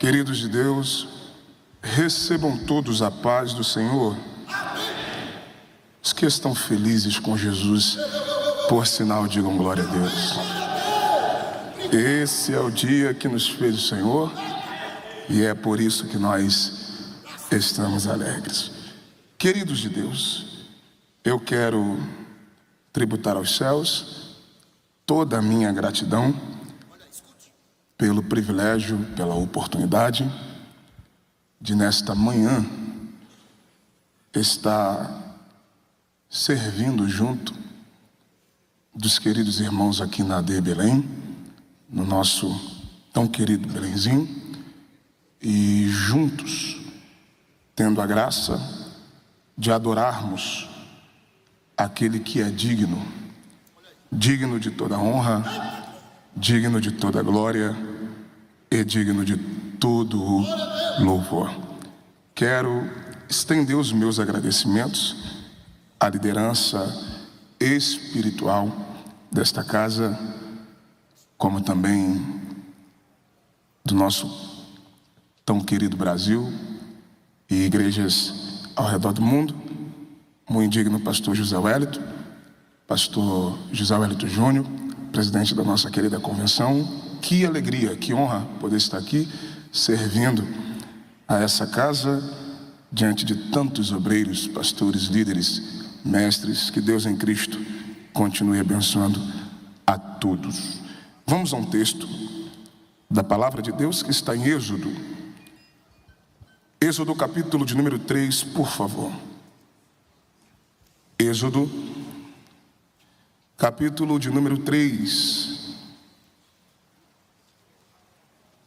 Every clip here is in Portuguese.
Queridos de Deus, recebam todos a paz do Senhor. Os que estão felizes com Jesus, por sinal, digam glória a Deus. Esse é o dia que nos fez o Senhor e é por isso que nós estamos alegres. Queridos de Deus, eu quero tributar aos céus toda a minha gratidão pelo privilégio, pela oportunidade de nesta manhã estar servindo junto dos queridos irmãos aqui na AD Belém, no nosso tão querido Belenzinho, e juntos tendo a graça de adorarmos aquele que é digno de toda honra, digno de toda glória e digno de todo o louvor. Quero estender os meus agradecimentos à liderança espiritual desta casa, como também do nosso tão querido Brasil e igrejas ao redor do mundo, muito digno pastor José Wellington Júnior, presidente da nossa querida convenção. Que alegria, que honra poder estar aqui servindo a essa casa diante de tantos obreiros, pastores, líderes, mestres. Que Deus em Cristo continue abençoando a todos. Vamos a um texto da palavra de Deus que está em Êxodo capítulo de número 3, por favor. Êxodo capítulo de número 3.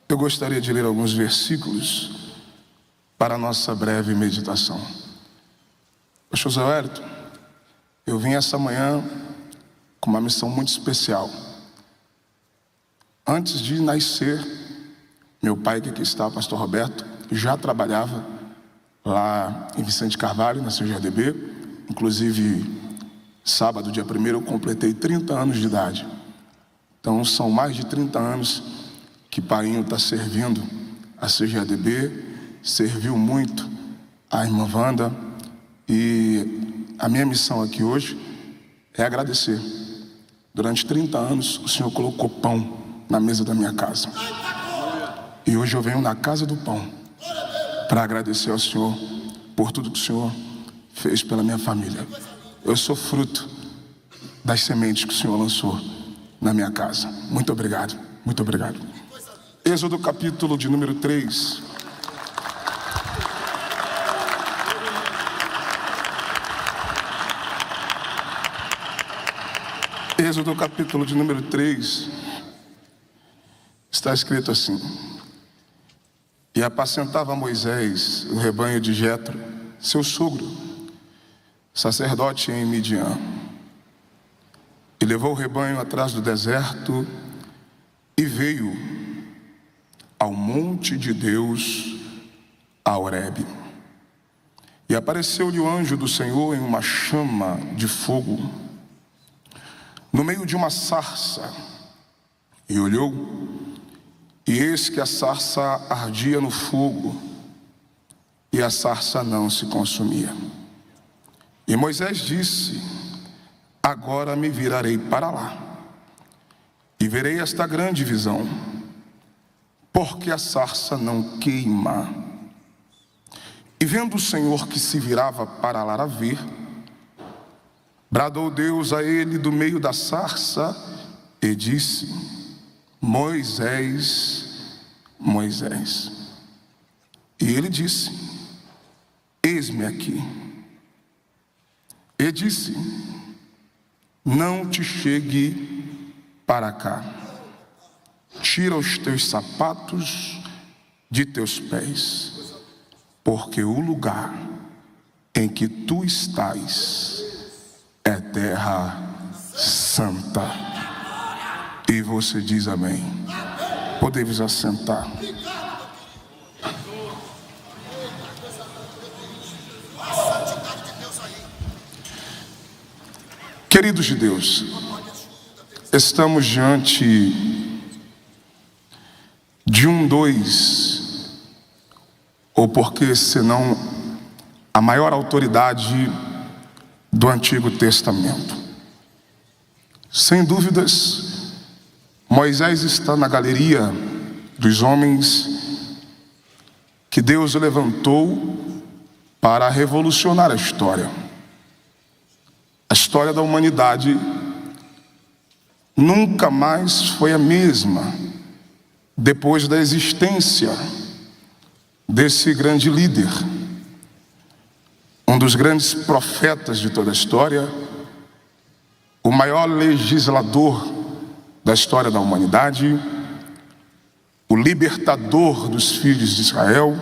Eu gostaria de ler alguns versículos para a nossa breve meditação. Pastor José Wellington, eu vim essa manhã com uma missão muito especial. Antes de nascer, meu pai, que aqui está, o pastor Roberto, já trabalhava lá em Vicente Carvalho, na CGADB. Inclusive, sábado, dia 1º, eu completei 30 anos de idade. Então, são mais de 30 anos que Painho está servindo a CGADB, serviu muito a irmã Wanda, e a minha missão aqui hoje é agradecer. Durante 30 anos, o Senhor colocou pão na mesa da minha casa. E hoje eu venho na casa do pão para agradecer ao Senhor por tudo que o Senhor fez pela minha família. Eu sou fruto das sementes que o Senhor lançou na minha casa. Muito obrigado, muito obrigado. Êxodo capítulo de número 3. Êxodo capítulo de número 3. Está escrito assim: E apacentava Moisés o rebanho de Jetro, seu sogro, sacerdote em Midian. E levou o rebanho atrás do deserto e veio ao monte de Deus, a Horebe. E apareceu-lhe o anjo do Senhor em uma chama de fogo, no meio de uma sarça. E olhou, e eis que a sarça ardia no fogo, e a sarça não se consumia. E Moisés disse: Agora me virarei para lá, e verei esta grande visão, porque a sarça não queima. E vendo o Senhor que se virava para lá a ver, bradou Deus a ele do meio da sarça e disse: Moisés, Moisés. E ele disse: Eis-me aqui. E disse: Não te chegue para cá. Tira os teus sapatos de teus pés, porque o lugar em que tu estás é terra santa. E você diz amém. Podemos assentar. Queridos de Deus, estamos diante de um dos ou porque senão a maior autoridade do Antigo Testamento. Sem dúvidas, Moisés está na galeria dos homens que Deus levantou para revolucionar a história. A história da humanidade nunca mais foi a mesma depois da existência desse grande líder, um dos grandes profetas de toda a história, o maior legislador da história da humanidade, o libertador dos filhos de Israel,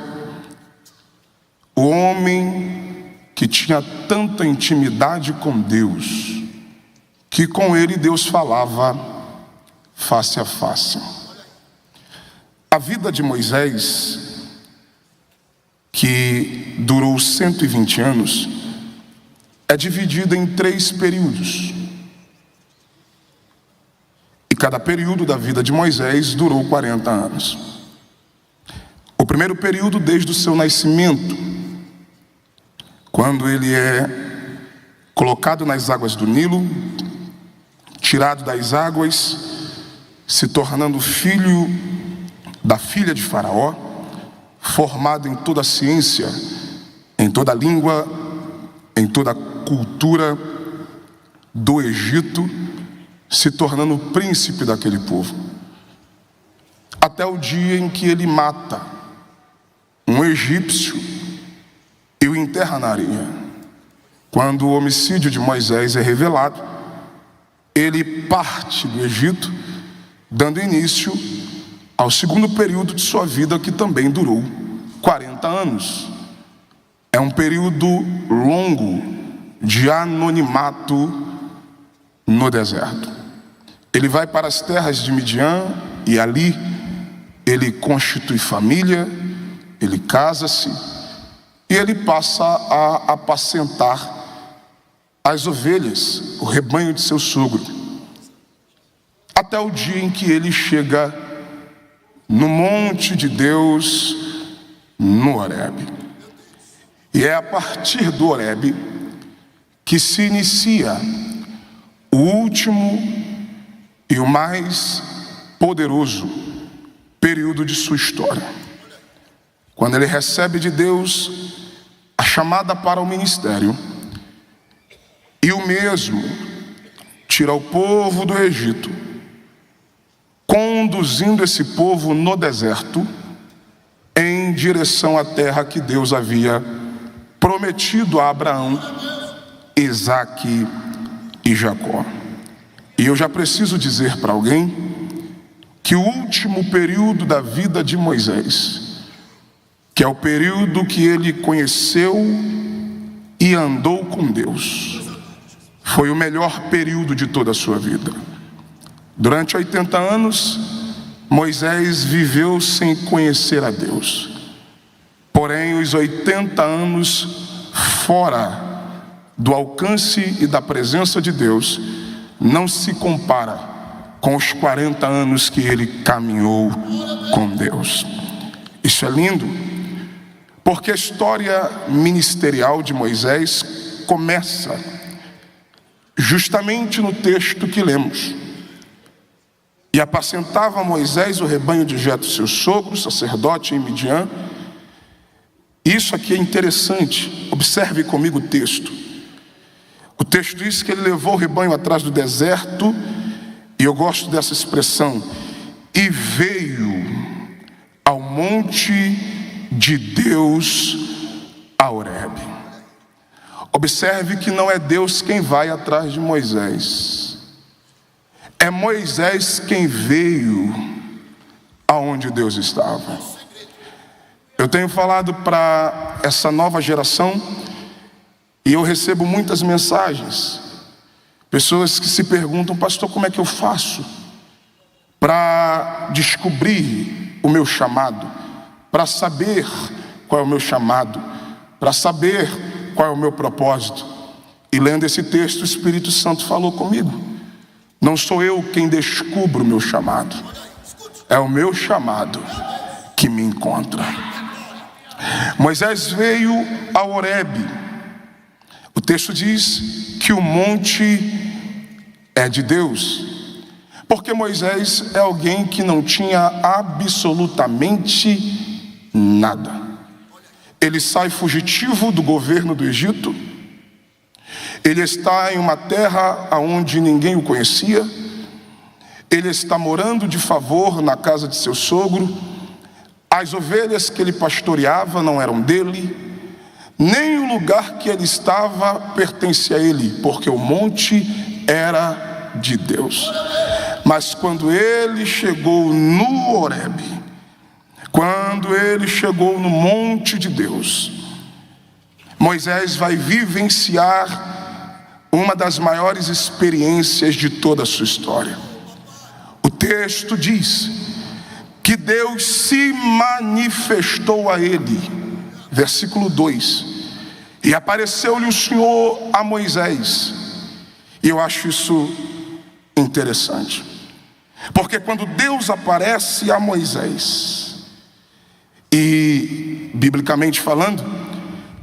o homem que tinha tanta intimidade com Deus, que com ele Deus falava face a face. A vida de Moisés, que durou 120 anos, é dividida em 3 períodos. E cada período da vida de Moisés durou 40 anos. O primeiro período, desde o seu nascimento, quando ele é colocado nas águas do Nilo, tirado das águas, se tornando filho da filha de Faraó, formado em toda a ciência, em toda a língua, em toda a cultura do Egito, se tornando o príncipe daquele povo. Até o dia em que ele mata um egípcio e o enterra na areia. Quando o homicídio de Moisés é revelado, ele parte do Egito, dando início ao segundo período de sua vida, que também durou 40 anos. É um período longo de anonimato no deserto. Ele vai para as terras de Midian e ali ele constitui família, ele casa-se e ele passa a apacentar as ovelhas, o rebanho de seu sogro, até o dia em que ele chega no monte de Deus, no Horebe. E é a partir do Horebe que se inicia o último e o mais poderoso período de sua história, quando ele recebe de Deus a chamada para o ministério, e o mesmo tira o povo do Egito, conduzindo esse povo no deserto em direção à terra que Deus havia prometido a Abraão, Isaque e Jacó. E eu já preciso dizer para alguém que o último período da vida de Moisés, que é o período que ele conheceu e andou com Deus, foi o melhor período de toda a sua vida. Durante 80 anos, Moisés viveu sem conhecer a Deus. Porém, os 80 anos fora do alcance e da presença de Deus não se compara com os 40 anos que ele caminhou com Deus. Isso é lindo, porque a história ministerial de Moisés começa justamente no texto que lemos. E apacentava Moisés o rebanho de Jetro, seu sogro, sacerdote em Midian. Isso aqui é interessante, observe comigo o texto. O texto diz que ele levou o rebanho atrás do deserto, e eu gosto dessa expressão, e veio ao monte de Deus, a Horebe. Observe que não é Deus quem vai atrás de Moisés, é Moisés quem veio aonde Deus estava. Eu tenho falado para essa nova geração, e eu recebo muitas mensagens, pessoas que se perguntam: pastor, como é que eu faço para descobrir o meu chamado, para saber qual é o meu chamado, para saber qual é o meu propósito? E lendo esse texto, o Espírito Santo falou comigo: não sou eu quem descubro o meu chamado, é o meu chamado que me encontra. Moisés veio a Horebe. O texto diz que o monte é de Deus, porque Moisés é alguém que não tinha absolutamente nada. Ele sai fugitivo do governo do Egito. Ele está em uma terra onde ninguém o conhecia. Ele está morando de favor na casa de seu sogro. As ovelhas que ele pastoreava não eram dele, nem o lugar que ele estava pertencia a ele, porque o monte era de Deus. Mas quando ele chegou no Horebe, quando ele chegou no monte de Deus, Moisés vai vivenciar uma das maiores experiências de toda a sua história. O texto diz que Deus se manifestou a ele, versículo 2, e apareceu-lhe o Senhor a Moisés. E eu acho isso interessante, porque quando Deus aparece a Moisés, e biblicamente falando,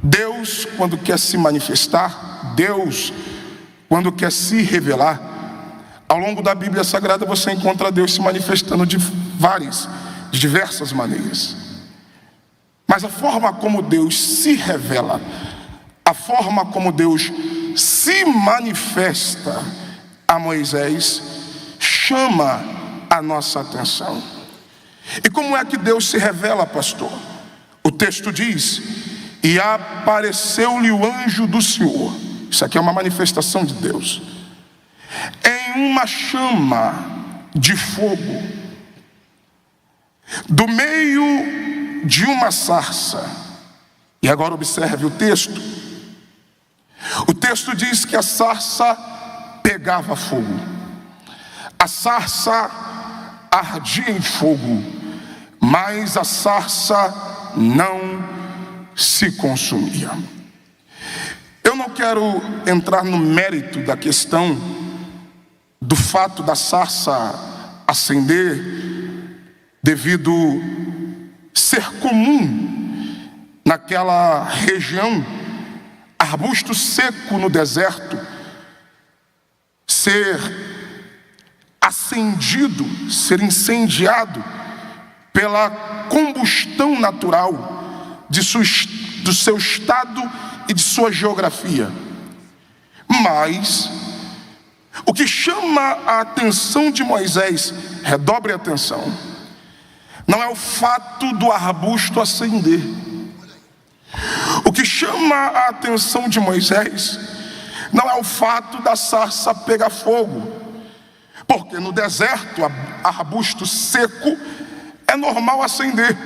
Deus, quando quer se manifestar, Deus, quando quer se revelar, ao longo da Bíblia Sagrada você encontra Deus se manifestando de diversas maneiras. Mas a forma como Deus se revela, a forma como Deus se manifesta a Moisés, chama a nossa atenção. E como é que Deus se revela, pastor? O texto diz: e apareceu-lhe o anjo do Senhor. Isso aqui é uma manifestação de Deus, em uma chama de fogo, do meio de uma sarça. E agora observe o texto. O texto diz que a sarça pegava fogo. A sarça ardia em fogo, mas a sarça não se consumia. Eu não quero entrar no mérito da questão do fato da sarça acender, devido ser comum naquela região, arbusto seco no deserto, ser acendido, ser incendiado pela combustão natural do seu estado e de sua geografia. Mas o que chama a atenção de Moisés, redobre a atenção, não é o fato do arbusto acender. O que chama a atenção de Moisés não é o fato da sarça pegar fogo, porque no deserto, arbusto seco, é normal acender.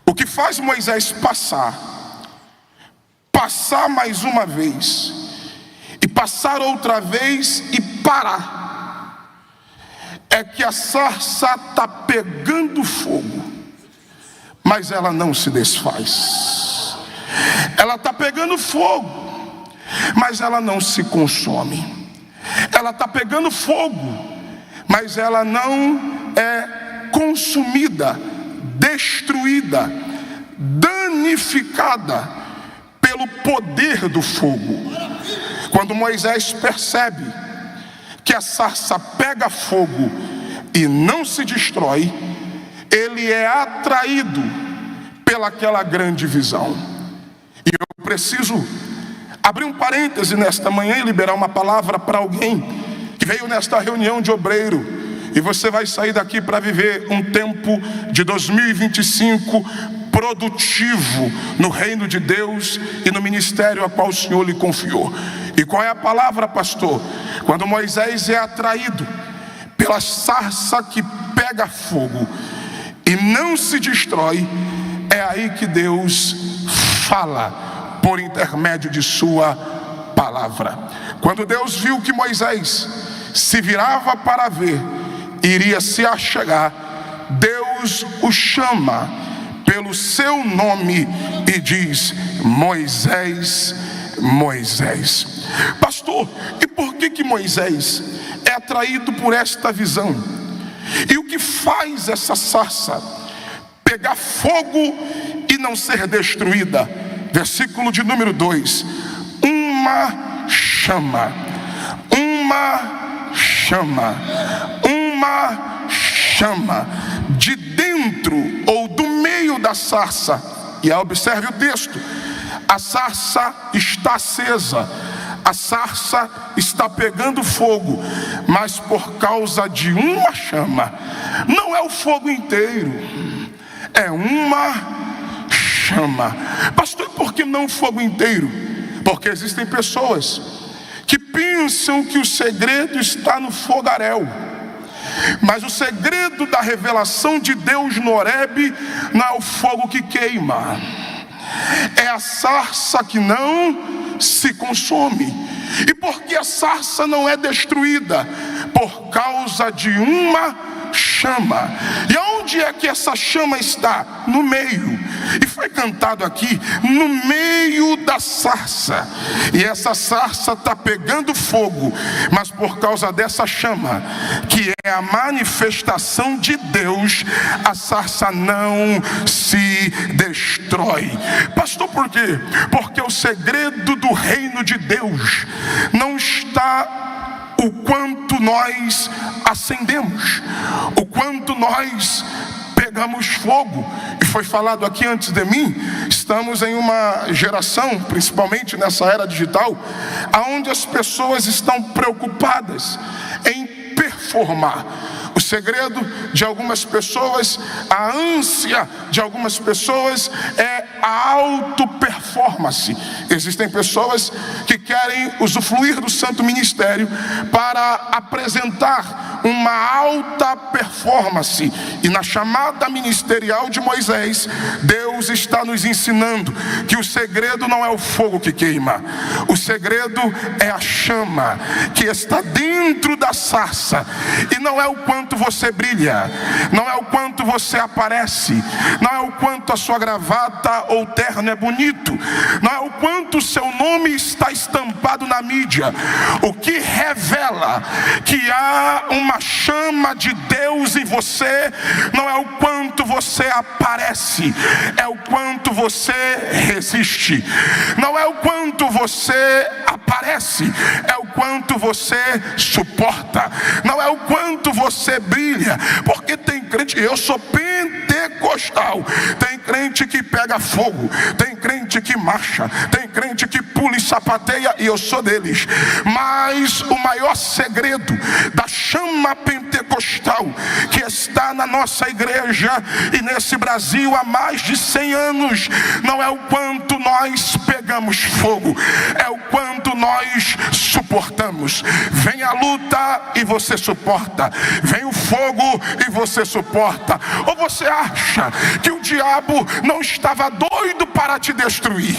O que faz Moisés passar mais uma vez, e passar outra vez e parar, é que a sarça está pegando fogo, mas ela não se desfaz. Ela está pegando fogo, mas ela não se consome. Ela está pegando fogo, mas ela não é consumida, destruída, danificada pelo poder do fogo. Quando Moisés percebe que a sarça pega fogo e não se destrói, ele é atraído pelaquela grande visão. E eu preciso abrir um parêntese nesta manhã e liberar uma palavra para alguém que veio nesta reunião de obreiro, e você vai sair daqui para viver um tempo de 2025 produtivo no reino de Deus e no ministério a qual o Senhor lhe confiou. E qual é a palavra, pastor? Quando Moisés é atraído pela sarça que pega fogo e não se destrói, é aí que Deus fala por intermédio de sua palavra. Quando Deus viu que Moisés se virava para ver, iria se achegar, Deus o chama pelo seu nome e diz: Moisés, Moisés. Pastor, e por que Moisés é atraído por esta visão? E o que faz essa sarça pegar fogo e não ser destruída. Versículo de número 2. Uma chama, de dentro ou do meio da sarça. E observe o texto: a sarça está acesa, a sarça está pegando fogo, mas por causa de uma chama. Não é o fogo inteiro, é uma chama. Pastor, por que não o fogo inteiro? Porque existem pessoas que pensam que o segredo está no fogaréu. Mas o segredo da revelação de Deus no Horebe não é o fogo que queima, é a sarça que não se consome. E por que a sarça não é destruída? Por causa de uma chama. E onde é que essa chama está? No meio. E foi cantado aqui, no meio da sarça. E essa sarça está pegando fogo, mas por causa dessa chama, que é a manifestação de Deus, a sarça não se destrói. Pastor, por quê? Porque o segredo do reino de Deus não está o quanto nós acendemos, o quanto nós pegamos fogo. E foi falado aqui antes de mim, estamos em uma geração, principalmente nessa era digital, onde as pessoas estão preocupadas em performar. O segredo de algumas pessoas, a ânsia de algumas pessoas é a auto-performance. Existem pessoas que querem usufruir do santo ministério para apresentar uma alta performance. E na chamada ministerial de Moisés, Deus está nos ensinando que o segredo não é o fogo que queima. O segredo é a chama que está dentro da sarça. E não é o quanto você brilha, não é o quanto você aparece, não é o quanto a sua gravata ou terno é bonito, não é o quanto o seu nome está estampado na mídia. O que revela que há uma chama de Deus em você não é o quanto você aparece, é o quanto você resiste. Não é o quanto você aparece, é o quanto você suporta. Não é o quanto você brilha, porque tem crente, eu sou pentecostal, tem crente que pega fogo, tem crente que marcha, tem crente que pula e sapateia, e eu sou deles. Mas o maior segredo da chama pentecostal que está na nossa igreja e nesse Brasil há mais de 100 anos, não é o quanto nós pegamos fogo, é o quanto nós suportamos. Vem a luta e você suporta, vem o fogo e você suporta. Ou você acha que o diabo não estava doido para te destruir?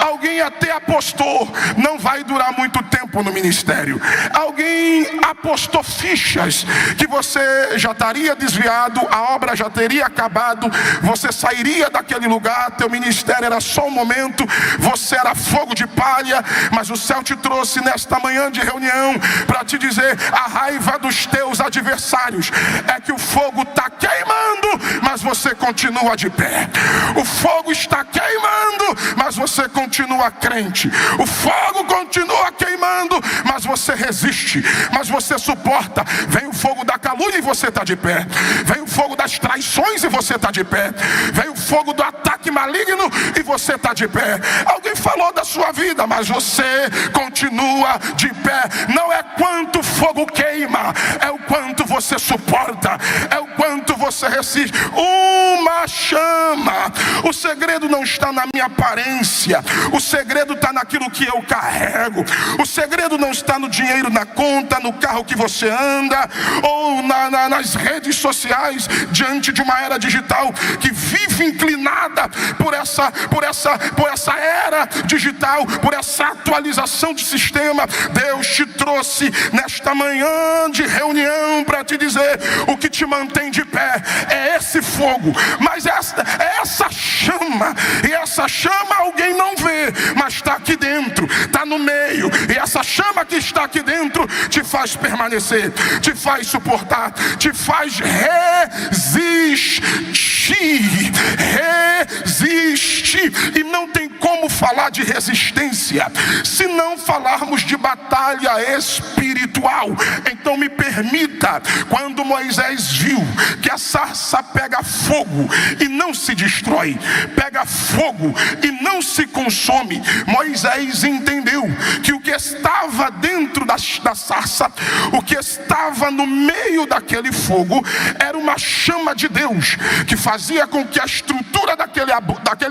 Alguém até apostou, não vai durar muito tempo no ministério. Alguém apostou fichas que você já estaria desviado, a obra já teria acabado, você sairia daquele lugar, teu ministério era só um momento, você era fogo de palha. Mas o céu te trouxe nesta manhã de reunião para te dizer: a raiva dos teus adversários é que o fogo está queimando, mas você continua de pé. O fogo está queimando, mas você continua crente. O fogo continua queimando, mas você resiste, mas você suporta. Vem o fogo da calúnia e você está de pé. Vem o fogo das traições e você está de pé. Vem o fogo do ataque maligno e você está de pé. Alguém falou da sua vida, mas você continua de pé. Não é quanto fogo queima, é o quanto você suporta, é o quanto você resiste. Uma chama. O segredo não está na minha aparência, o segredo está naquilo que eu carrego. O segredo não está no dinheiro na conta, no carro que você anda, ou nas redes sociais, diante de uma era digital que vive inclinada por essa era digital, por essa atualização de sistema. Deus te trouxe nesta manhã de reunião para te dizer: o que te mantém de pé é esse fogo, mas essa chama. E essa chama alguém não vê, mas está aqui dentro, está no meio. E essa chama que está aqui dentro te faz permanecer, te faz suportar, te faz resistir. falar de resistência se não falarmos de batalha espiritual? Então me permita, quando Moisés viu que a sarça pega fogo e não se destrói, pega fogo e não se consome, Moisés entendeu que o que estava dentro da sarça, o que estava no meio daquele fogo, era uma chama de Deus, que fazia com que a estrutura daquele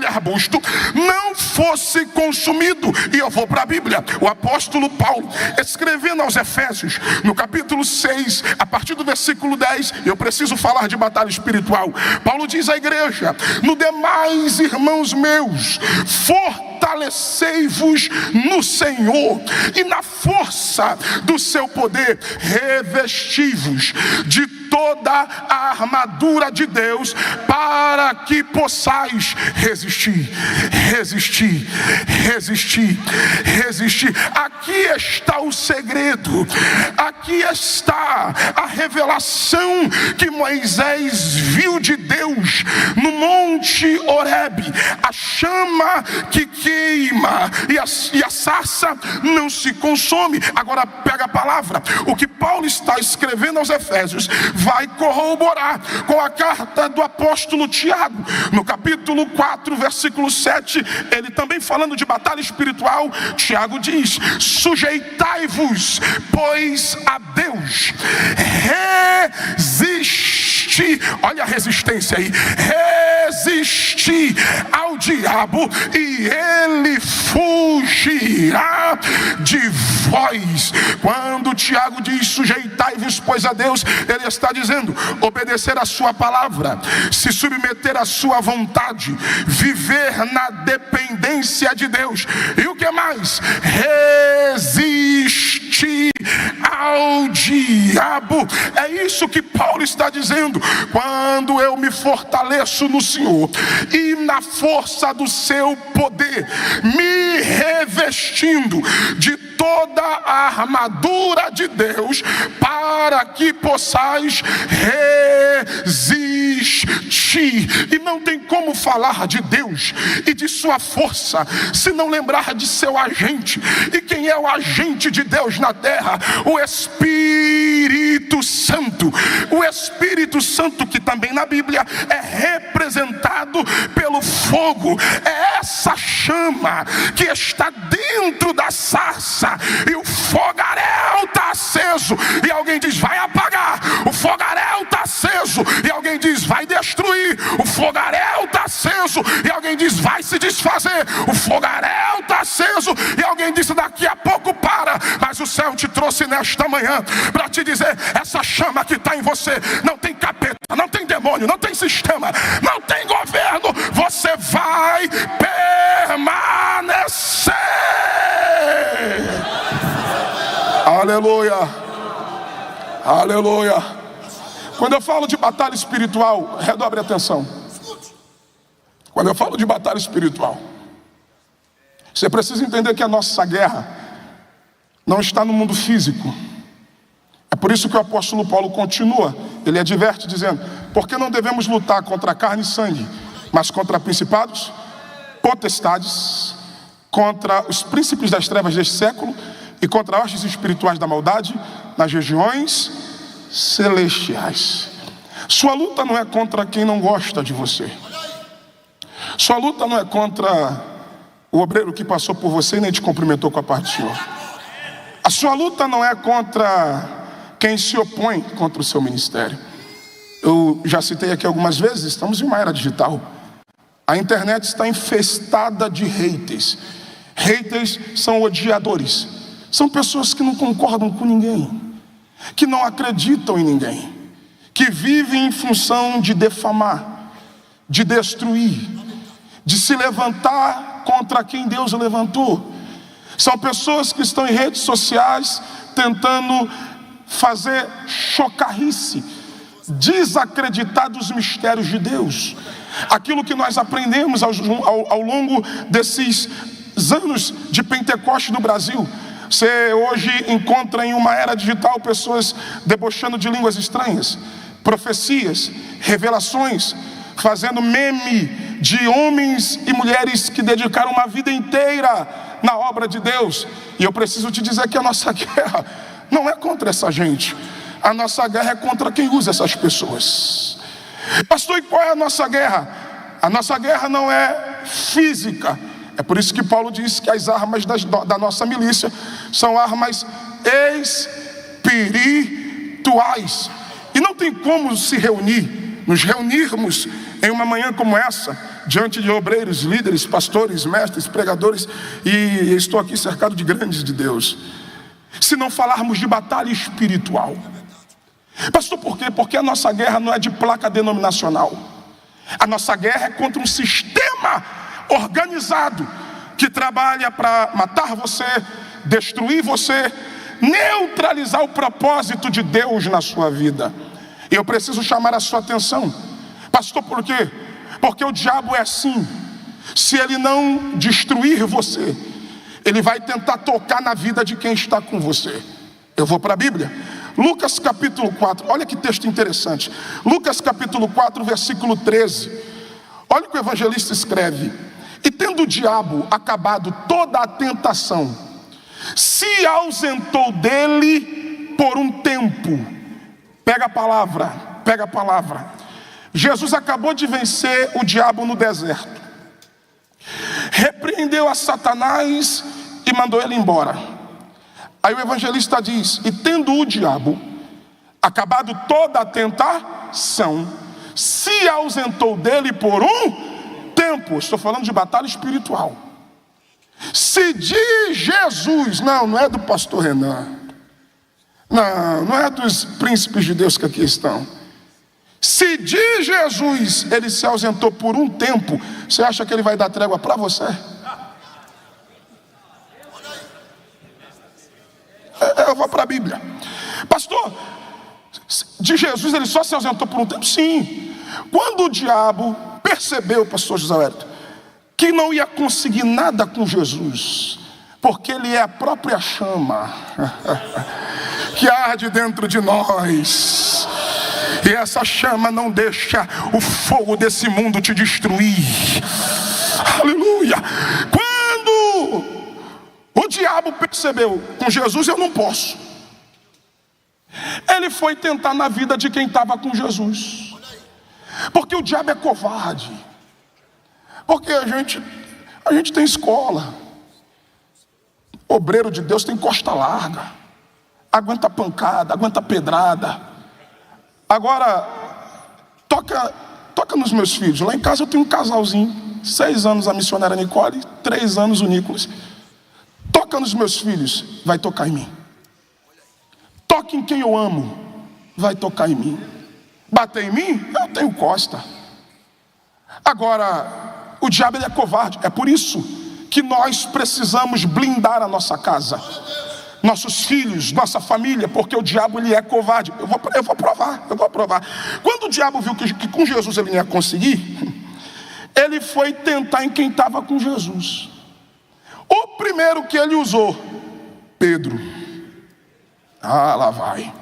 arbusto não fosse consumido. E eu vou para a Bíblia. O apóstolo Paulo, escrevendo aos Efésios, no capítulo 6, a partir do versículo 10, eu preciso falar de batalha espiritual. Paulo diz à igreja: no demais, irmãos meus, fortalecei-vos no Senhor e na força do seu poder, revesti-vos de toda a armadura de Deus, para que possais resistir. Aqui está o segredo, aqui está a revelação que Moisés viu de Deus no monte Horebe, a chama que queima e a sarça não se consome. Agora pega a palavra, o que Paulo está escrevendo aos Efésios vai corroborar com a carta do apóstolo Tiago, no capítulo 4, versículo 7, ele também falando de batalha espiritual. Tiago diz: sujeitai-vos, pois, a Deus, resisti, olha a resistência aí, resisti ao diabo e ele fugirá de vós. Quando Tiago diz sujeitai-vos, pois, a Deus, ele está dizendo obedecer a sua palavra, se submeter à sua vontade, viver na dependência de Deus. E o que mais? Resistir ao diabo. É isso que Paulo está dizendo. Quando eu me fortaleço no Senhor e na força do seu poder, me revestindo de toda a armadura de Deus, para que possais resistir. E não tem como falar de Deus e de sua força se não lembrar de seu agente. E quem é o agente de Deus na terra? O Espírito Santo. O Espírito Santo, que também na Bíblia é representado pelo fogo. É essa chama que está dentro da sarça, e o fogaréu está aceso, e alguém diz vai apagar. O fogaréu está aceso, e alguém diz vai destruir. O fogaréu está aceso, e alguém diz vai se desfazer. O fogaréu está aceso, e alguém diz daqui a pouco para. Mas o céu te trouxe nesta manhã para te dizer: essa chama que está em você não tem capeta, não tem demônio, não tem sistema, não tem governo. Você vai permanecer. Aleluia, aleluia. Quando eu falo de batalha espiritual, redobre a atenção. Quando eu falo de batalha espiritual, você precisa entender que a nossa guerra não está no mundo físico. É por isso que o apóstolo Paulo continua, ele adverte dizendo: porque não devemos lutar contra carne e sangue, mas contra principados, potestades, contra os príncipes das trevas deste século e contra hostes espirituais da maldade nas regiões celestiais. Sua luta não é contra quem não gosta de você. Sua luta não é contra o obreiro que passou por você e nem te cumprimentou com a parte do Senhor. A sua luta não é contra quem se opõe contra o seu ministério. Eu já citei aqui algumas vezes, estamos em uma era digital. A internet está infestada de haters. Haters são odiadores. São pessoas que não concordam com ninguém, que não acreditam em ninguém, que vivem em função de defamar, de destruir, de se levantar contra quem Deus levantou. São pessoas que estão em redes sociais tentando fazer chocarrice, desacreditar dos mistérios de Deus. Aquilo que nós aprendemos ao longo desses anos de Pentecostes no Brasil. Você hoje encontra em uma era digital pessoas debochando de línguas estranhas, profecias, revelações, fazendo meme de homens e mulheres que dedicaram uma vida inteira na obra de Deus. E eu preciso te dizer que a nossa guerra não é contra essa gente. A nossa guerra é contra quem usa essas pessoas. Pastor, e qual é a nossa guerra? A nossa guerra não é física. É por isso que Paulo diz que as armas da nossa milícia são armas espirituais. E não tem como nos reunirmos em uma manhã como essa, diante de obreiros, líderes, pastores, mestres, pregadores, e estou aqui cercado de grandes de Deus, se não falarmos de batalha espiritual. Pastor, por quê? Porque a nossa guerra não é de placa denominacional. A nossa guerra é contra um sistema organizado que trabalha para matar você, destruir você, neutralizar o propósito de Deus na sua vida. E eu preciso chamar a sua atenção. Pastor, por quê? Porque o diabo é assim. Se ele não destruir você, ele vai tentar tocar na vida de quem está com você. Eu vou para a Bíblia. Lucas capítulo 4, olha que texto interessante. Lucas capítulo 4, versículo 13. Olha o que o evangelista escreve. E tendo o diabo acabado toda a tentação, se ausentou dele por um tempo. Pega a palavra. Jesus acabou de vencer o diabo no deserto. Repreendeu a Satanás e mandou ele embora. Aí o evangelista diz: e tendo o diabo acabado toda a tentação, se ausentou dele por um tempo. Estou falando de batalha espiritual. Se diz Jesus, não é do pastor Renan, não é dos príncipes de Deus que aqui estão. Se diz Jesus, ele se ausentou por um tempo, você acha que ele vai dar trégua para você? Eu vou para a Bíblia. Pastor, de Jesus ele só se ausentou por um tempo? Sim. Quando o diabo percebeu, pastor José Wellington, que não ia conseguir nada com Jesus, porque ele é a própria chama que arde dentro de nós, e essa chama não deixa o fogo desse mundo te destruir. Aleluia. Quando o diabo percebeu, com Jesus eu não posso, ele foi tentar na vida de quem estava com Jesus. Porque o diabo é covarde. Porque a gente tem escola. Obreiro de Deus tem costa larga, aguenta pancada, aguenta pedrada. Agora, toca nos meus filhos. Lá em casa eu tenho um casalzinho, 6 anos a missionária Nicole, 3 anos o Nicolas. Toca nos meus filhos, vai tocar em mim. Toque em quem eu amo, vai tocar em mim. Bater em mim, eu tenho costa. Agora, o diabo ele é covarde. É por isso que nós precisamos blindar a nossa casa, nossos filhos, nossa família, porque o diabo ele é covarde. Eu vou provar. Quando o diabo viu que com Jesus ele não ia conseguir, ele foi tentar em quem estava com Jesus. O primeiro que ele usou, Pedro. Ah, lá vai.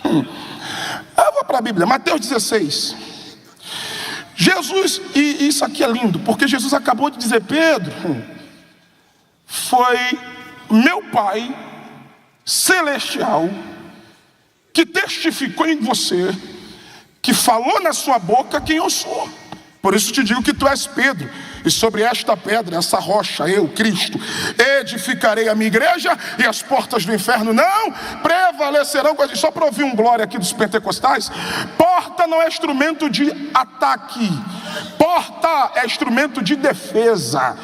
Eu vou para a Bíblia, Mateus 16. Jesus, e isso aqui é lindo, porque Jesus acabou de dizer: Pedro, foi meu Pai celestial que testificou em você, que falou na sua boca quem eu sou. Por isso te digo que tu és Pedro, e sobre esta pedra, essa rocha, eu, Cristo, edificarei a minha igreja, e as portas do inferno não prevalecerão. Só para ouvir um glória aqui dos pentecostais. Porta não é instrumento de ataque, porta é instrumento de defesa.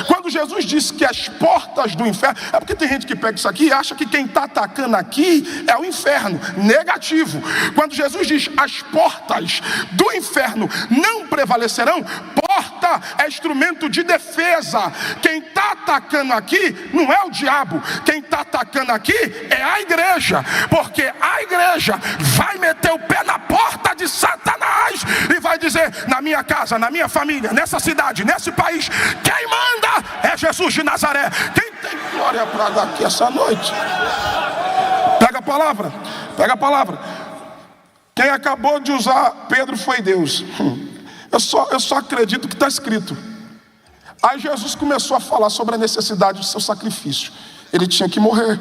Quando Jesus disse que as portas do inferno, é porque tem gente que pega isso aqui e acha que quem está atacando aqui é o inferno. Negativo. Quando Jesus diz as portas do inferno não prevalecerão, porta é instrumento de defesa. Quem está atacando aqui não é o diabo, quem está atacando aqui é a igreja, porque a igreja vai meter o pé na porta de Satanás e vai dizer: na minha casa, na minha família, nessa cidade, nesse país, quem manda é Jesus de Nazaré. Quem tem glória para dar aqui essa noite? Pega a palavra. Quem acabou de usar Pedro foi Deus. Eu só acredito que está escrito. Aí Jesus começou a falar sobre a necessidade do seu sacrifício. Ele tinha que morrer,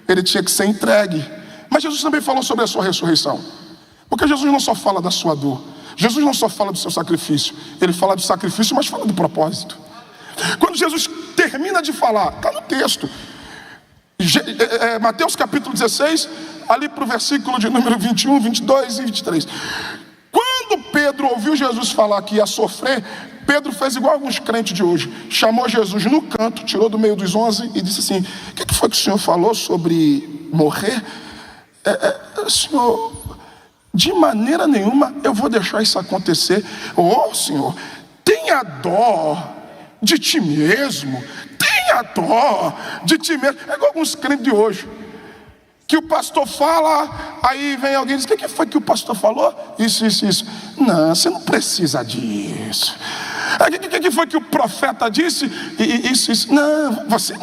ele tinha que ser entregue. Mas Jesus também falou sobre a sua ressurreição. Porque Jesus não só fala da sua dor, Jesus não só fala do seu sacrifício, ele fala do sacrifício, mas fala do propósito. Quando Jesus termina de falar, está no texto, Mateus capítulo 16, ali para o versículo de número 21, 22 e 23. Quando Pedro ouviu Jesus falar que ia sofrer, Pedro fez igual alguns crentes de hoje. Chamou Jesus no canto, tirou do meio dos 11 e disse assim: o que foi que o senhor falou sobre morrer? Senhor, de maneira nenhuma eu vou deixar isso acontecer. Senhor, tenha dó de ti mesmo. Tenha dó de ti mesmo. É igual alguns crentes de hoje, que o pastor fala, aí vem alguém e diz: o que foi que o pastor falou? Isso. Não, você não precisa disso. O que foi que o profeta disse? Isso. Não, você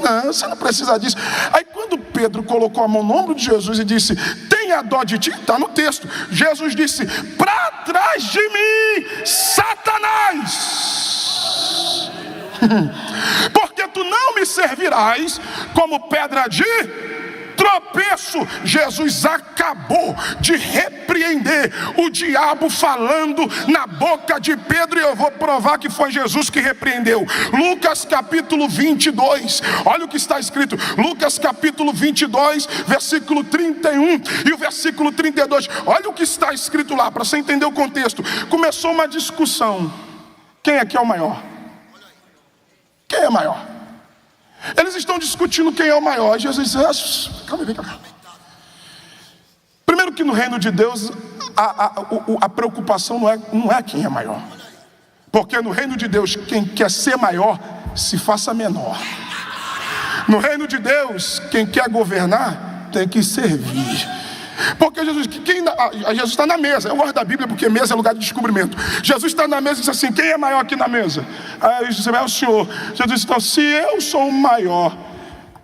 não precisa disso. Aí quando Pedro colocou a mão no ombro de Jesus e disse: tenha dó de ti, está no texto. Jesus disse: para trás de mim, Satanás, porque tu não me servirás como pedra de tropeço. Jesus acabou de repreender o diabo falando na boca de Pedro, e eu vou provar que foi Jesus que repreendeu. Lucas capítulo 22, olha o que está escrito. Lucas capítulo 22, versículo 31 e o versículo 32. Olha o que está escrito lá, para você entender o contexto. Começou uma discussão: quem aqui é o maior? Quem é maior? Eles estão discutindo quem é o maior. Jesus diz: calma aí, vem cá. Primeiro que no reino de Deus a preocupação não é quem é maior. Porque no reino de Deus, quem quer ser maior, se faça menor. No reino de Deus, quem quer governar, tem que servir. Porque Jesus está na mesa. Eu gosto da Bíblia porque mesa é lugar de descobrimento. Jesus está na mesa e diz assim: quem é maior aqui na mesa? Aí ele diz: é o Senhor. Jesus diz: então, se eu sou o maior,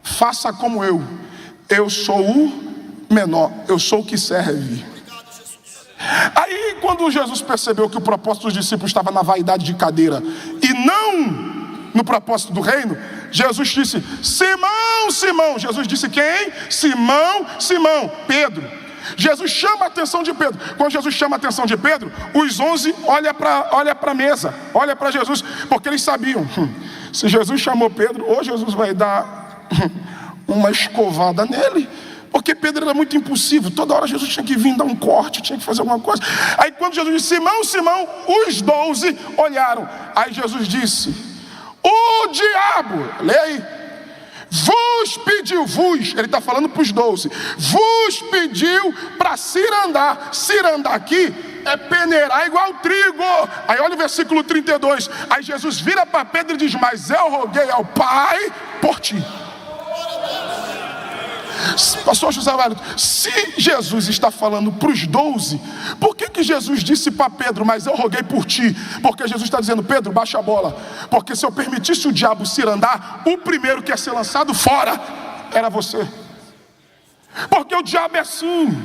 faça como eu sou o menor, eu sou o que serve. Aí quando Jesus percebeu que o propósito dos discípulos estava na vaidade de cadeira e não no propósito do reino, Jesus disse: Simão, Simão. Jesus disse quem? Simão, Pedro. Jesus chama a atenção de Pedro. Quando Jesus chama a atenção de Pedro, os 11 olham para a mesa, olham para Jesus, porque eles sabiam: se Jesus chamou Pedro, ou Jesus vai dar uma escovada nele, porque Pedro era muito impulsivo. Toda hora Jesus tinha que vir dar um corte, tinha que fazer alguma coisa. Aí quando Jesus disse: Simão, Simão, os 12 olharam. Aí Jesus disse: o diabo, leia aí, vos pediu, ele está falando para os 12, vos pediu para cirandar. Cirandar aqui é peneirar igual trigo. Aí olha o versículo 32. Aí Jesus vira para Pedro e diz: mas eu roguei ao Pai por ti. Pastor José Wellington, se Jesus está falando para os 12, por que Jesus disse para Pedro: mas eu roguei por ti? Porque Jesus está dizendo: Pedro, baixa a bola, porque se eu permitisse o diabo cirandar, o primeiro que ia ser lançado fora era você. Porque o diabo é assim: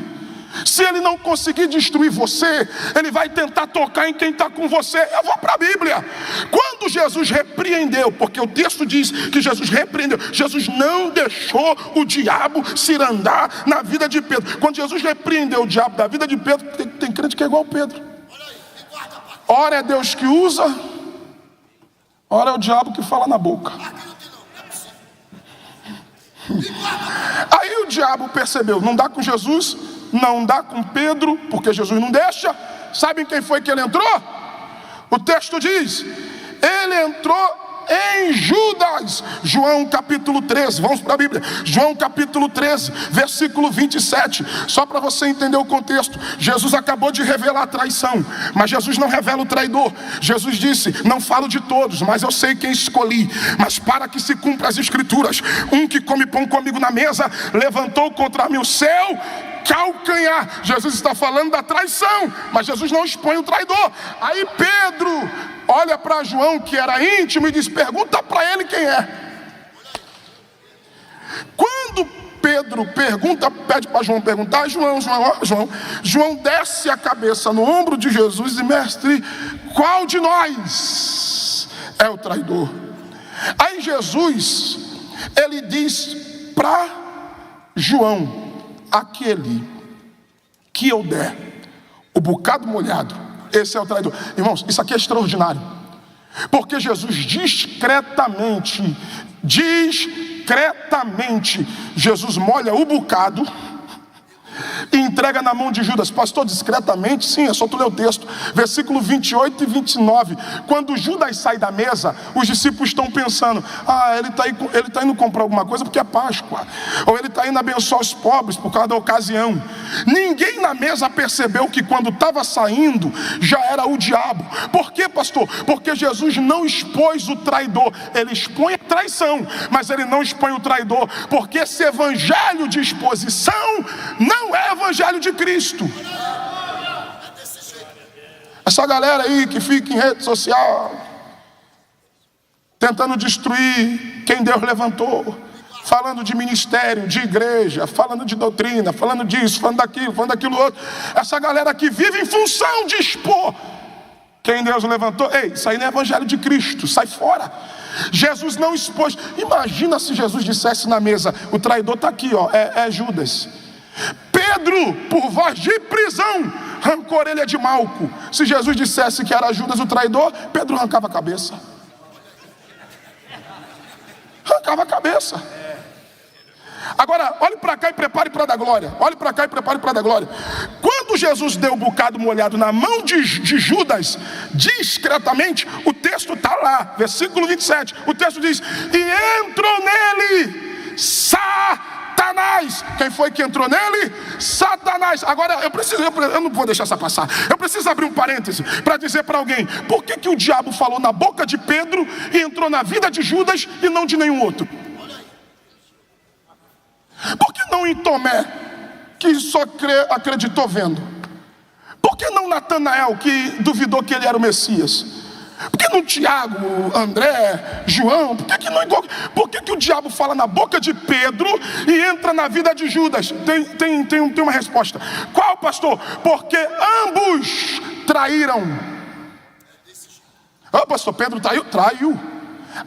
se ele não conseguir destruir você, ele vai tentar tocar em quem está com você. Eu vou para a Bíblia. Quando Jesus repreendeu, porque o texto diz que Jesus repreendeu, Jesus não deixou o diabo cirandar na vida de Pedro. Quando Jesus repreendeu o diabo da vida de Pedro, tem crente que é igual Pedro. Ora é Deus que usa, ora é o diabo que fala na boca. Aí o diabo percebeu: não dá com Jesus, não dá com Pedro, porque Jesus não deixa. Sabem quem foi que ele entrou? O texto diz: ele entrou em Judas. João capítulo 13, vamos para a Bíblia. João capítulo 13, versículo 27. Só para você entender o contexto. Jesus acabou de revelar a traição, mas Jesus não revela o traidor. Jesus disse: não falo de todos, mas eu sei quem escolhi. Mas para que se cumpra as escrituras, um que come pão comigo na mesa levantou contra mim o seu calcanhar. Jesus está falando da traição, mas Jesus não expõe o traidor. Aí Pedro olha para João, que era íntimo, e diz: pergunta para ele quem é. Quando Pedro pede para João perguntar. João desce a cabeça no ombro de Jesus e: mestre, qual de nós é o traidor? Aí Jesus, ele diz para João: aquele que eu der o bocado molhado, esse é o traidor. Irmãos, isso aqui é extraordinário, porque Jesus discretamente, Jesus molha o bocado e entrega na mão de Judas. Pastor, discretamente? Sim, é só tu ler o texto, versículo 28 e 29. Quando Judas sai da mesa, os discípulos estão pensando: ele está indo comprar alguma coisa porque é Páscoa, ou ele está indo abençoar os pobres por causa da ocasião. Ninguém na mesa percebeu que quando estava saindo já era o diabo. Por quê, pastor? Porque Jesus não expôs o traidor. Ele expõe a traição, mas ele não expõe o traidor, porque esse evangelho de exposição não é evangelho de Cristo. Essa galera aí que fica em rede social tentando destruir quem Deus levantou, falando de ministério, de igreja, falando de doutrina, falando disso, falando daquilo outro. Essa galera que vive em função de expor quem Deus levantou. Ei, isso aí não é evangelho de Cristo, sai fora. Jesus não expôs. Imagina se Jesus dissesse na mesa: o traidor está aqui, ó, é Judas. Pedro, por voz de prisão, arrancou a orelha de Malco. Se Jesus dissesse que era Judas o traidor, Pedro arrancava a cabeça. Arrancava a cabeça. Agora, olhe para cá e prepare para dar glória. Olhe para cá e prepare para dar glória. Quando Jesus deu o bocado molhado na mão de Judas, discretamente, o texto está lá, versículo 27. O texto diz: e entrou nele Satanás. Quem foi que entrou nele? Satanás. Agora eu não vou deixar essa passar. Eu preciso abrir um parêntese para dizer para alguém: por que o diabo falou na boca de Pedro e entrou na vida de Judas e não de nenhum outro? Por que não em Tomé, que só acreditou vendo? Por que não Natanael, que duvidou que ele era o Messias? Por que não Tiago, André, João? Por que o diabo fala na boca de Pedro e entra na vida de Judas? Tem uma resposta. Qual, pastor? Porque ambos traíram. Pastor, Pedro traiu.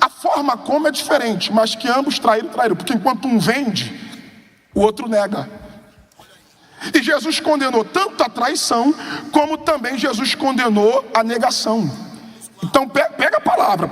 A forma como é diferente, mas que ambos traíram. Porque enquanto um vende, o outro nega. E Jesus condenou tanto a traição, como também Jesus condenou a negação. Então pega a palavra.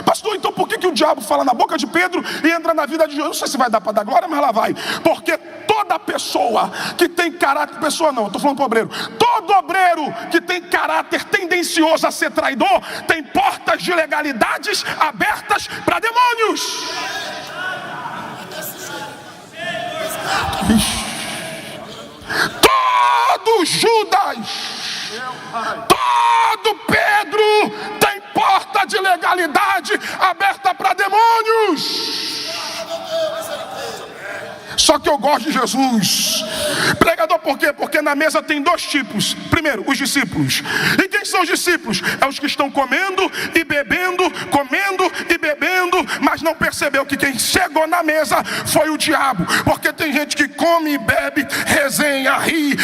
Pastor, então por que o diabo fala na boca de Pedro e entra na vida de Jesus? Não sei se vai dar para dar glória, mas lá vai. Porque toda pessoa que tem caráter, pessoa não, eu estou falando para o obreiro. Todo obreiro que tem caráter tendencioso a ser traidor, tem portas de legalidades abertas para demônios. Todo Judas, todo Pedro tem porta de legalidade aberta para demônios. Só que eu gosto de Jesus. Pregador, por quê? Porque na mesa tem dois tipos. Primeiro, os discípulos. E quem são os discípulos? É os que estão comendo e bebendo, mas não percebeu que quem chegou na mesa foi o diabo. Porque tem gente que come e bebe, resenha, ri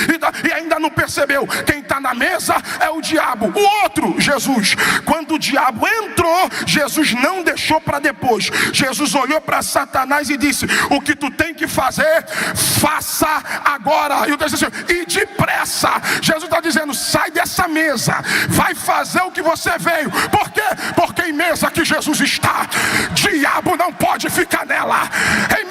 e ainda não percebeu. Quem está na mesa é o diabo. O outro, Jesus. Quando o diabo entrou, Jesus não deixou para depois. Jesus olhou para Satanás e disse: o que tu tem que fazer, faça agora. E o texto diz assim: e depressa. Jesus está dizendo: sai dessa mesa, vai fazer o que você veio. Por quê? Porque em mesa que Jesus está, diabo não pode ficar nela. Em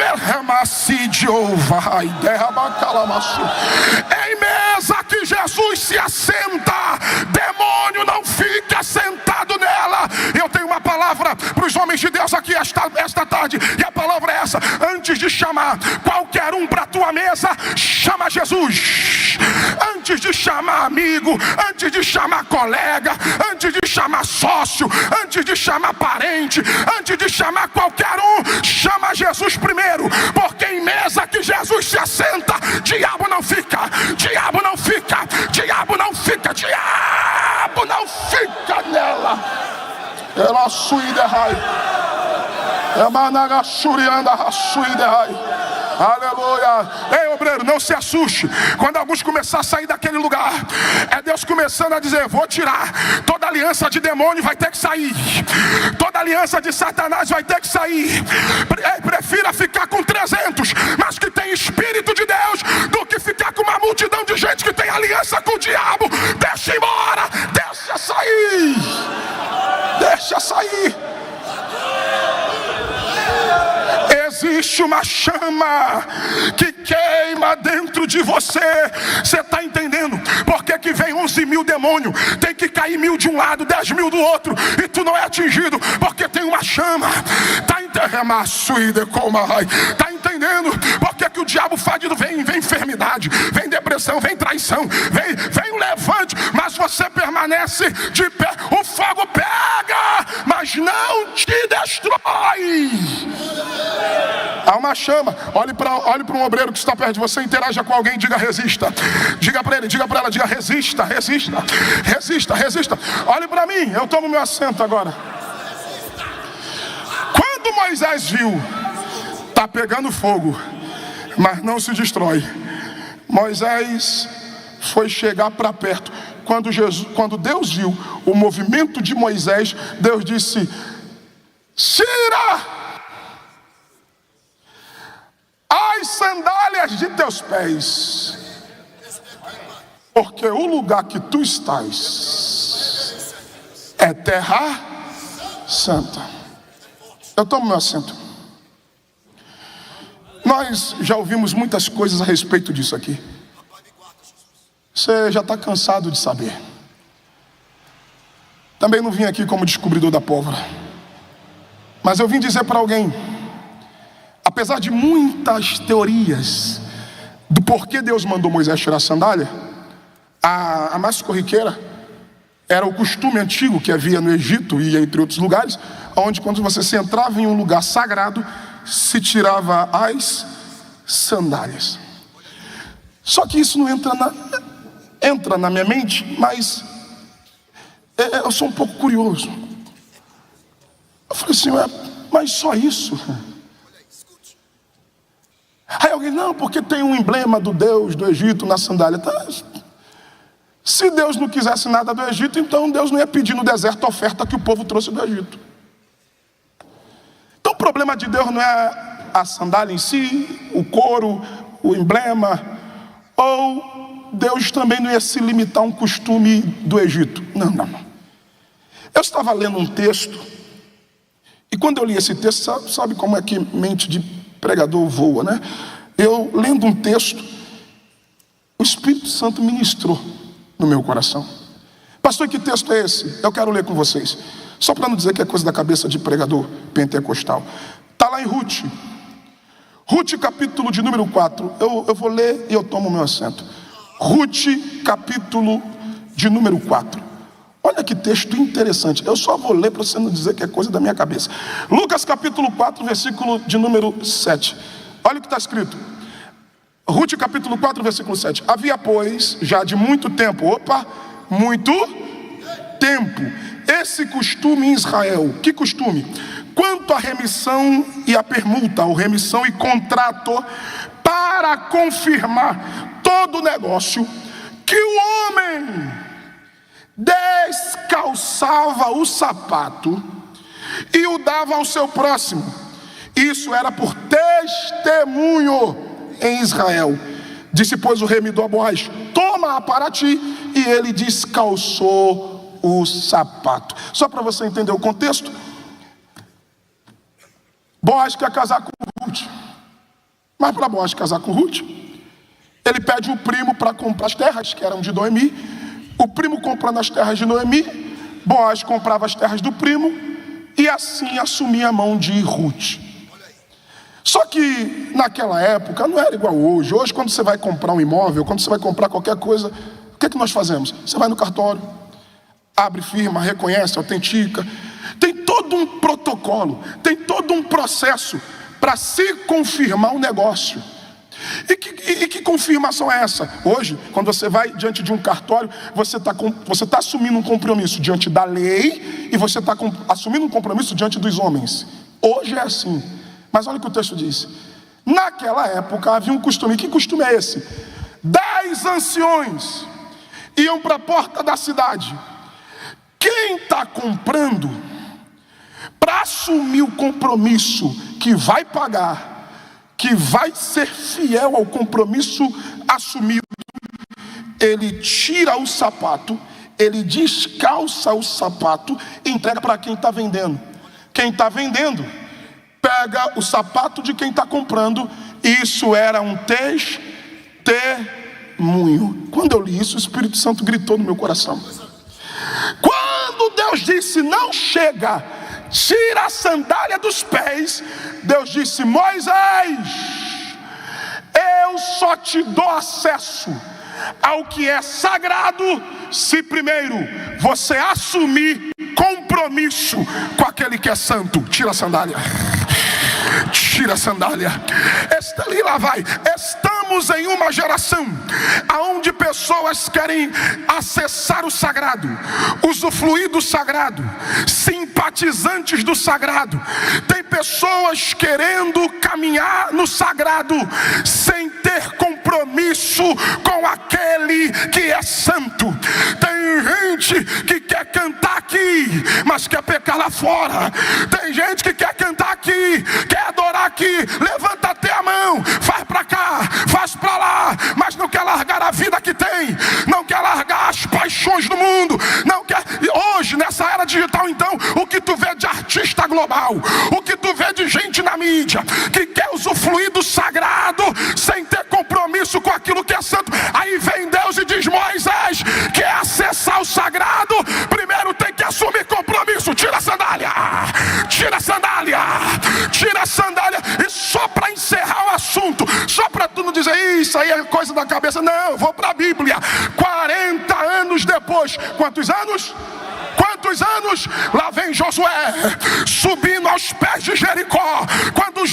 mesa que Jesus se assenta, demônio não fica sentado nela. Eu tenho uma palavra para os homens de Deus aqui esta tarde, e a palavra é essa: antes de chamar qualquer um para a tua mesa, chama Jesus. Antes de chamar amigo, antes de chamar colega, antes de chamar sócio, antes de chamar parente, antes de chamar qualquer um, chama Jesus primeiro. Porque em mesa que Jesus se assenta, diabo não fica, diabo não fica, diabo não fica, diabo não fica nela. Ela suída rai. É managa churianda suída rai. Aleluia. Ei, obreiro, não se assuste quando alguns começar a sair daquele lugar. É Deus começando a dizer: vou tirar. Toda aliança de demônio vai ter que sair. Toda aliança de Satanás vai ter que sair. Prefira ficar com 300, mas que tem Espírito de Deus, do que ficar com uma multidão de gente que tem aliança com o diabo. Deixa embora. Deixa sair. Deixa sair. Existe uma chama que queima dentro de você. Você está entendendo? Por que vem 11 mil demônios? Tem que cair 1000 de um lado, 10 mil do outro, e tu não é atingido, porque tem uma chama. Está entendendo? Por que o diabo faz? Vem enfermidade, vem depressão, vem traição, vem um levante, mas você permanece de pé. O fogo pega, mas não te destrói. Há uma chama. Olhe para um obreiro que está perto de você, interaja com alguém, diga: resista. Diga para ele, diga para ela, diga: resista, resista, resista, resista. Olhe para mim, eu tomo meu assento agora. Quando Moisés viu, está pegando fogo, mas não se destrói, Moisés foi chegar para perto. Quando Deus viu o movimento de Moisés, Deus disse: tira as sandálias de teus pés, porque o lugar que tu estás é terra santa. Eu tomo meu assento. Nós já ouvimos muitas coisas a respeito disso aqui. Você já está cansado de saber. Também não vim aqui como descobridor da pólvora, mas eu vim dizer para alguém: apesar de muitas teorias do porquê Deus mandou Moisés tirar a sandália, a mais corriqueira era o costume antigo que havia no Egito e entre outros lugares, onde quando você se entrava em um lugar sagrado, se tirava as sandálias. Só que isso não entra na minha mente, mas eu sou um pouco curioso. Eu falei assim: mas só isso? Aí alguém: não, porque tem um emblema do Deus do Egito na sandália. Tá. Se Deus não quisesse nada do Egito, então Deus não ia pedir no deserto a oferta que o povo trouxe do Egito. Então o problema de Deus não é a sandália em si, o couro, o emblema, ou Deus também não ia se limitar a um costume do Egito. Não. Eu estava lendo um texto, e quando eu li esse texto, sabe como é que mente de pregador voa, né? Eu lendo um texto, o Espírito Santo ministrou no meu coração. Pastor, que texto é esse? Eu quero ler com vocês, só para não dizer que é coisa da cabeça de pregador pentecostal. Está lá em Ruth capítulo de número 4. Eu vou ler e eu tomo o meu assento. Ruth capítulo de número 4. Olha que texto interessante. Eu só vou ler para você não dizer que é coisa da minha cabeça. Lucas capítulo 4, versículo de número 7. Olha o que está escrito. Ruth capítulo 4, versículo 7. Havia, pois, já de muito tempo, muito tempo, esse costume em Israel. Que costume? Quanto à remissão e à permuta, ou remissão e contrato, para confirmar todo o negócio, que o homem descalçava o sapato e o dava ao seu próximo. Isso era por testemunho em Israel. Disse, pois, o remidor a Boaz: toma para ti. E ele descalçou o sapato. Só para você entender o contexto, Boaz quer casar com Ruth, mas para Boaz casar com Ruth, ele pede o primo para comprar as terras que eram de Noemi. O primo comprando as terras de Noemi, Boaz comprava as terras do primo e assim assumia a mão de Ruth. Só que naquela época não era igual hoje. Hoje, quando você vai comprar um imóvel, quando você vai comprar qualquer coisa, o que nós fazemos? Você vai no cartório, abre firma, reconhece, autentica. Tem todo um protocolo, tem todo um processo para se confirmar um negócio. E que confirmação é essa? Hoje, quando você vai diante de um cartório, você está assumindo um compromisso diante da lei e você está assumindo um compromisso diante dos homens. Hoje é assim. Mas olha o que o texto diz: Naquela época havia um costume. Que costume é esse? 10 anciões iam para a porta da cidade. Quem está comprando, para assumir o compromisso que vai pagar, que vai ser fiel ao compromisso assumido, ele tira o sapato, ele descalça o sapato e entrega para quem está vendendo. Quem está vendendo pega o sapato de quem está comprando. Isso era um testemunho. Quando eu li isso, o Espírito Santo gritou no meu coração. Quando Deus disse: não chega, tira a sandália dos pés, Deus disse: Moisés, eu só te dou acesso ao que é sagrado se primeiro você assumir compromisso com aquele que é santo. Tira a sandália. Tira a sandália. Lá vai. Estamos em uma geração onde pessoas querem acessar o sagrado, usufruir do sagrado, simpatizantes do sagrado. Tem pessoas querendo caminhar no sagrado sem ter compromisso com aquele que é santo. Tem gente que quer cantar aqui, mas quer pecar lá fora. Tem gente que quer cantar aqui, quer adorar aqui, levanta até a mão, faz pra cá, faz pra lá, mas não quer largar a vida que tem, não quer largar as paixões do mundo, não quer. Hoje, nessa era digital, então, o que tu vê de artista global, o que tu vê de gente na mídia que quer usufruir do sagrado sem ter compromisso com aquilo que é santo. Aí vem Deus e diz: Moisés, quer acessar o sagrado, primeiro tem que assumir compromisso. Tira a sandália, tira a sandália, tira a sandália. E só para encerrar o assunto, só para tu não dizer isso aí é coisa da cabeça, não, eu vou para a Bíblia. 40 anos depois, quantos anos? Quantos anos? Lá vem Josué subindo aos pés de Jericó. Quando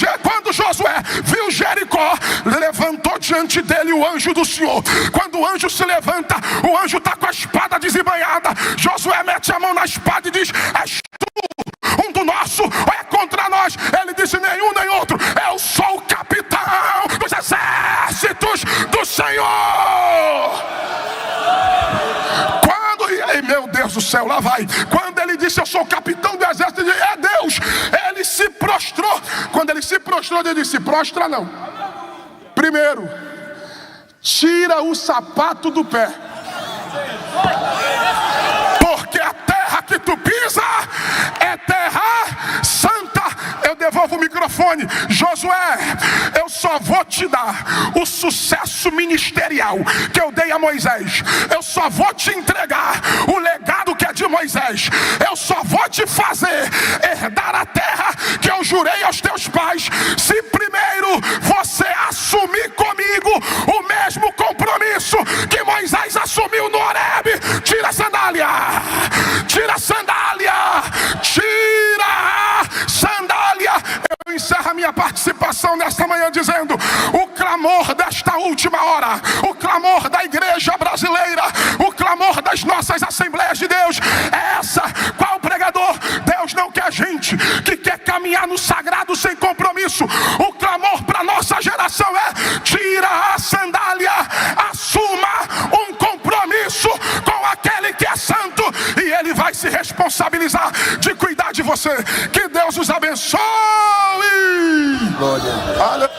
Josué viu Jericó, levantou diante dele o anjo do Senhor. Quando o anjo se levanta, o anjo está com a espada desembainhada. Josué mete a mão na espada e diz: és tu um do nosso ou é contra nós? Ele disse: nenhum nem outro, eu sou o capitão dos exércitos do Senhor. Meu Deus do céu, lá vai. Quando ele disse: eu sou o capitão do exército, ele disse: é Deus. Ele se prostrou. Quando ele se prostrou, ele disse: prostra não. Primeiro, tira o sapato do pé, porque a terra que tu pisa é terra santa. Eu devolvo o microfone. Josué, eu só vou te dar o sucesso ministerial que eu dei a Moisés. Eu só vou te entregar o legado que é de Moisés. Eu só vou te fazer herdar a terra que eu jurei aos teus pais, se primeiro você assumir comigo o mesmo compromisso que Moisés assumiu no Horebe. Tira a sandália, tira a sandália, tira a sandália. Eu encerro a minha participação nesta manhã dizendo: o clamor desta última hora, o clamor da igreja brasileira, o clamor das nossas Assembleias de Deus é essa. Qual pregador? Deus não quer gente que quer caminhar no sagrado sem compromisso. O clamor para nossa geração é: tira a sandália, assuma um compromisso com aquele que é santo, e ele vai se responsabilizar de cuidar de você. Que Deus os abençoe. Glória.